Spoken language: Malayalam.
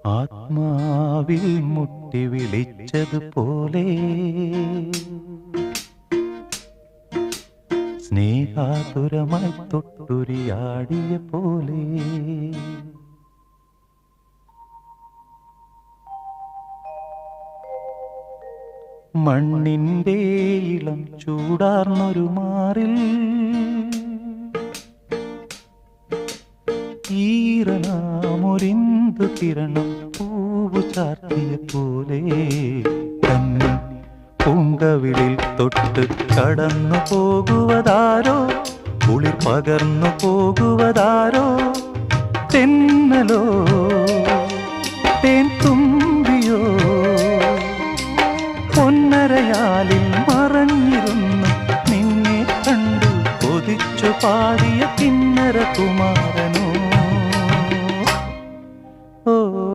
ആത്മാവിൽ മുട്ടി വിളിച്ചതുപോലെ സ്നേഹാതുരമായി തൊട്ടുരിയാടിയ പോലെ മണ്ണിൻ്റെ ഇളം ചൂടാർന്നൊരു മാറിൽ ഈറനാമൊരിന്തു കിരണം പൂവു ചാർത്തിയ പോലെ തന്നെ പൂങ്കവിളിൽ തൊട്ട് കടന്നു പോകുവതാരോ കുളിർ പകർന്നു പോകുവതാരോ തെന്നലോ